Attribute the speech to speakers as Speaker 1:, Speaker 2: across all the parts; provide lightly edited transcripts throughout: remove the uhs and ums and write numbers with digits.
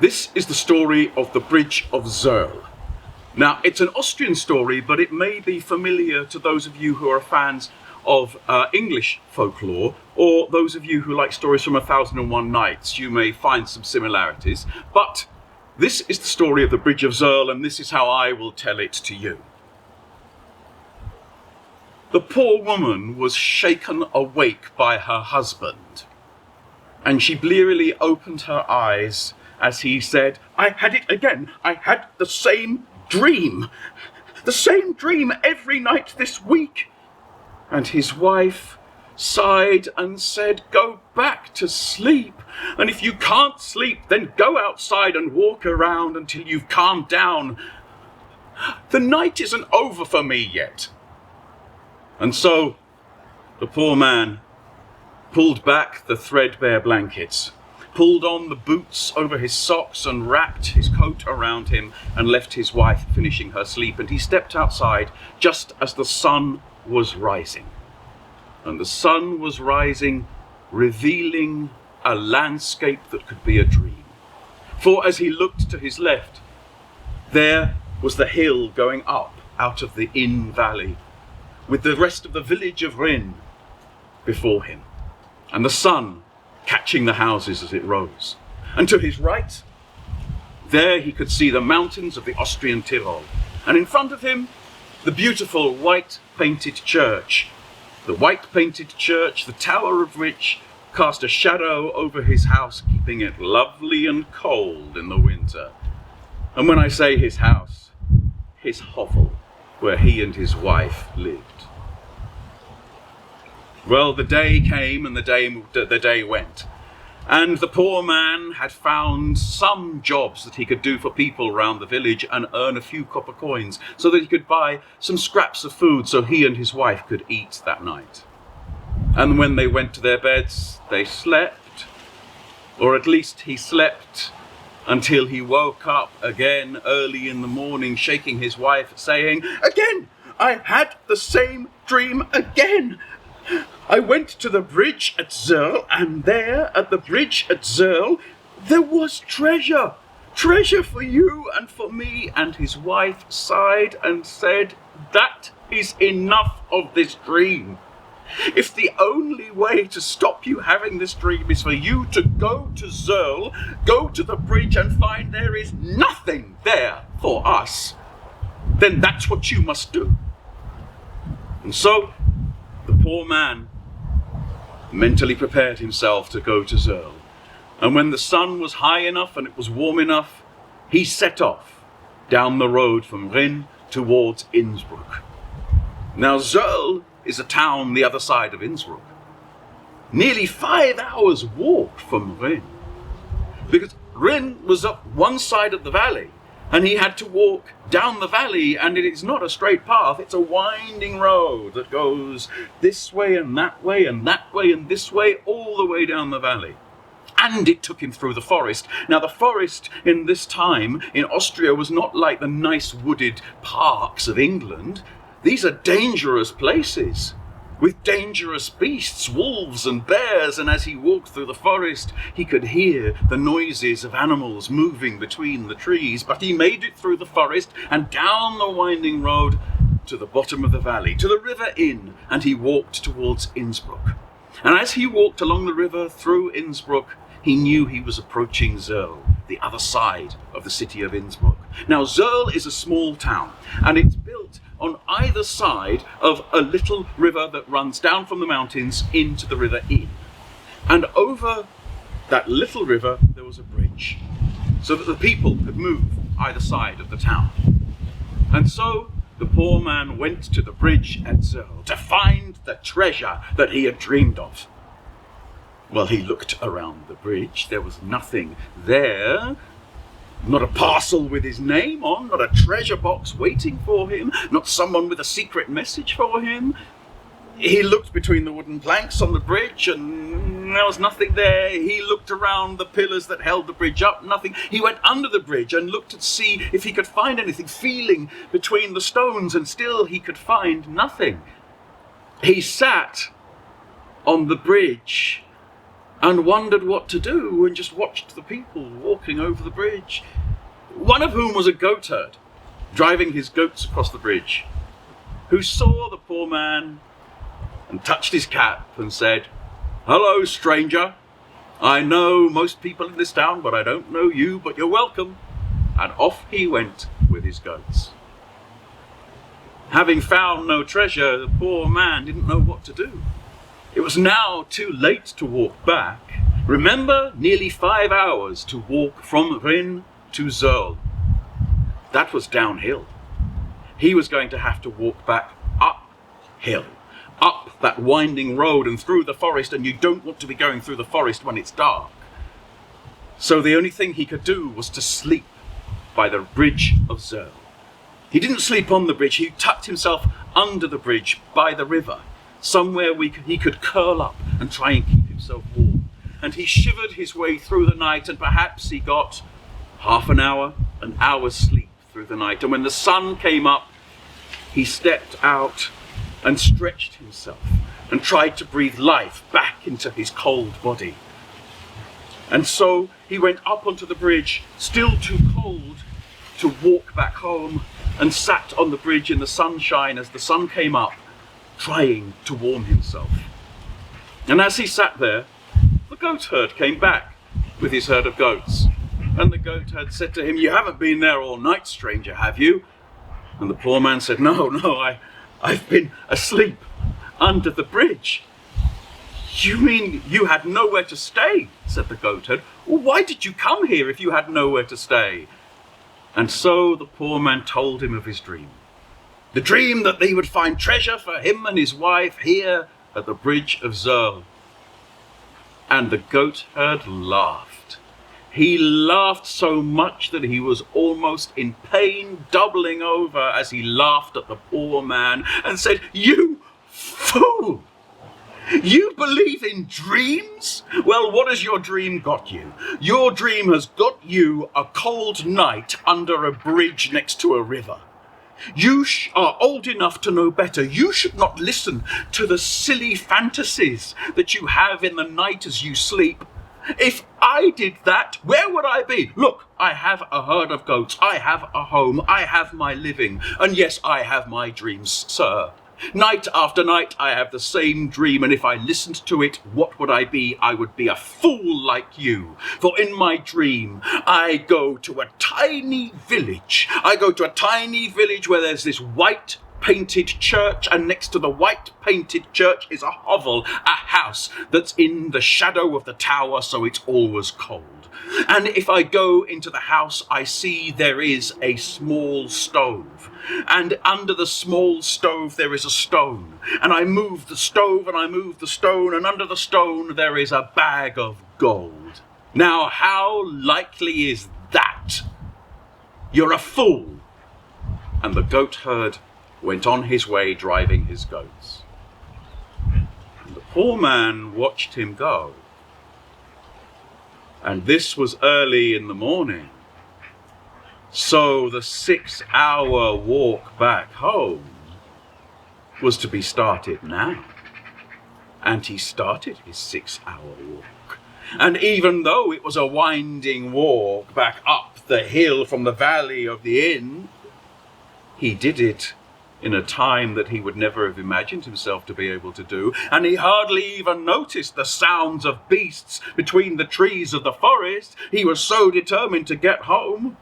Speaker 1: This is the story of the Bridge of Zirl. Now, it's an Austrian story, but it may be familiar to those of you who are fans of English folklore, or those of you who like stories from 1001 Nights. You may find some similarities, but this is the story of the Bridge of Zirl, and this is how I will tell it to you. The poor woman was shaken awake by her husband, and she blearily opened her eyes as he said, "I had it again. I had the same dream. The same dream every night this week." And his wife sighed and said, "Go back to sleep. And if you can't sleep, then go outside and walk around until you've calmed down. The night isn't over for me yet." And so the poor man pulled back the threadbare blankets, pulled on the boots over his socks and wrapped his coat around him and left his wife finishing her sleep. And he stepped outside just as the sun was rising. And the sun was rising, revealing a landscape that could be a dream. For as he looked to his left, there was the hill going up out of the Inn Valley, with the rest of the village of Rin before him, and the sun catching the houses as it rose. And to his right, there he could see the mountains of the Austrian Tyrol, and in front of him, the beautiful white-painted church. The white-painted church, the tower of which cast a shadow over his house, keeping it lovely and cold in the winter. And when I say his house, his hovel, where he and his wife lived. Well, the day came and the day went, and the poor man had found some jobs that he could do for people round the village and earn a few copper coins so that he could buy some scraps of food so he and his wife could eat that night. And when they went to their beds, they slept, or at least he slept until he woke up again early in the morning, shaking his wife, saying, "Again, I had the same dream again. I went to the bridge at Zirl, and there at the bridge at Zirl, there was treasure. Treasure for you and for me." And his wife sighed and said, "That is enough of this dream. If the only way to stop you having this dream is for you to go to Zirl, go to the bridge and find there is nothing there for us, then that's what you must do." And so the poor man mentally prepared himself to go to Zirl. And when the sun was high enough and it was warm enough, he set off down the road from Rin towards Innsbruck. Now Zirl is a town the other side of Innsbruck. Nearly 5 hours walk from Rin. Because Rin was up one side of the valley, and he had to walk down the valley, and it is not a straight path, it's a winding road that goes this way and that way and that way and this way, all the way down the valley. And it took him through the forest. Now the forest in this time in Austria was not like the nice wooded parks of England. These are dangerous places, with dangerous beasts, wolves and bears, and as he walked through the forest, he could hear the noises of animals moving between the trees. But he made it through the forest and down the winding road to the bottom of the valley, to the river Inn, and he walked towards Innsbruck. And as he walked along the river through Innsbruck, he knew he was approaching Zirl, the other side of the city of Innsbruck. Now Zirl is a small town, and it's built on either side of a little river that runs down from the mountains into the river Inn. And over that little river there was a bridge, so that the people could move either side of the town. And so the poor man went to the bridge at Zirl to find the treasure that he had dreamed of. Well, he looked around the bridge. There was nothing there. Not a parcel with his name on, not a treasure box waiting for him, not someone with a secret message for him. He looked between the wooden planks on the bridge and there was nothing there. He looked around the pillars that held the bridge up, nothing. He went under the bridge and looked to see if he could find anything, feeling between the stones, and still he could find nothing. He sat on the bridge and wondered what to do and just watched the people walking over the bridge, one of whom was a goatherd driving his goats across the bridge, who saw the poor man and touched his cap and said, "Hello, stranger. I know most people in this town, but I don't know you, but you're welcome." And off he went with his goats. Having found no treasure, the poor man didn't know what to do. It was now too late to walk back. Remember, nearly 5 hours to walk from Rhin to Zirl. That was downhill. He was going to have to walk back uphill, up that winding road and through the forest, and you don't want to be going through the forest when it's dark. So the only thing he could do was to sleep by the Bridge of Zirl. He didn't sleep on the bridge, he tucked himself under the bridge by the river, somewhere he could curl up and try and keep himself warm. And he shivered his way through the night, and perhaps he got half an hour's sleep through the night. And when the sun came up, he stepped out and stretched himself and tried to breathe life back into his cold body. And so he went up onto the bridge, still too cold to walk back home, and sat on the bridge in the sunshine as the sun came up, trying to warm himself. And as he sat there, the goatherd came back with his herd of goats. And the goatherd said to him, "You haven't been there all night, stranger, have you?" And the poor man said, No, I've been asleep under the bridge." "You mean you had nowhere to stay?" said the goatherd. "Well, why did you come here if you had nowhere to stay?" And so the poor man told him of his dream. The dream that they would find treasure for him and his wife here at the Bridge of Zirl. And the goatherd laughed. He laughed so much that he was almost in pain, doubling over as he laughed at the poor man and said, "You fool! You believe in dreams? Well, what has your dream got you? Your dream has got you a cold night under a bridge next to a river. You are old enough to know better. You should not listen to the silly fantasies that you have in the night as you sleep. If I did that, where would I be? Look, I have a herd of goats. I have a home. I have my living. And yes, I have my dreams, sir. Night after night, I have the same dream, and if I listened to it, what would I be? I would be a fool like you. For in my dream, I go to a tiny village. I go to a tiny village where there's this white painted church, and next to the white painted church is a hovel, a house that's in the shadow of the tower, so it's always cold. And if I go into the house, I see there is a small stove. And under the small stove there is a stone. And I move the stove and I move the stone, and under the stone there is a bag of gold. Now, how likely is that? You're a fool." And the goatherd went on his way driving his goats. And the poor man watched him go. And this was early in the morning. So the 6-hour walk back home was to be started now. And he started his 6-hour walk. And even though it was a winding walk back up the hill from the valley of the inn, he did it in a time that he would never have imagined himself to be able to do, and he hardly even noticed the sounds of beasts between the trees of the forest. He was so determined to get home.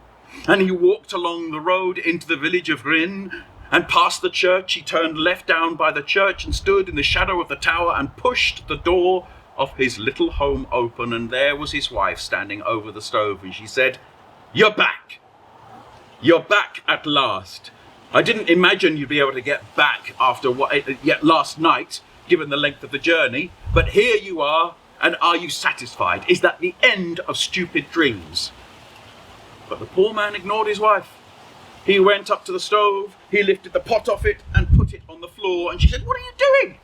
Speaker 1: And he walked along the road into the village of Rhin, and past the church. He turned left down by the church and stood in the shadow of the tower and pushed the door of his little home open, and there was his wife standing over the stove, and she said, "You're back. You're back at last. I didn't imagine you'd be able to get back after yet last night, given the length of the journey, but here you are, and are you satisfied? Is that the end of stupid dreams?" But the poor man ignored his wife. He went up to the stove, he lifted the pot off it and put it on the floor, and she said, "What are you doing?"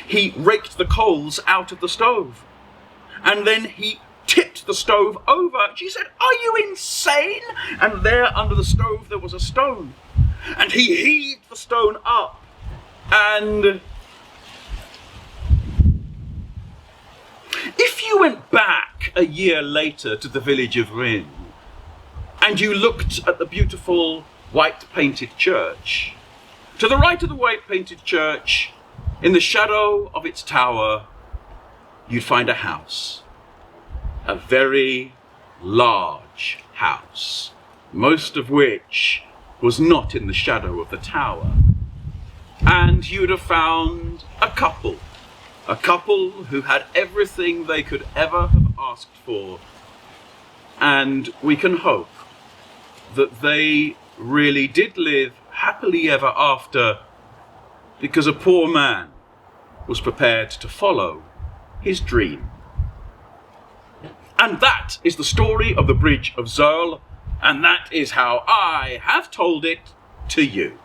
Speaker 1: He raked the coals out of the stove, and then he tipped the stove over. She said, "Are you insane?" And there under the stove there was a stone, and he heaved the stone up, and if you went back a year later to the village of Rhin and you looked at the beautiful white painted church, to the right of the white painted church, in the shadow of its tower, you'd find a house. A very large house, most of which was not in the shadow of the tower. And you'd have found a couple who had everything they could ever have asked for. And we can hope that they really did live happily ever after, because a poor man was prepared to follow his dream. And that is the story of the Bridge of Zirl, and that is how I have told it to you.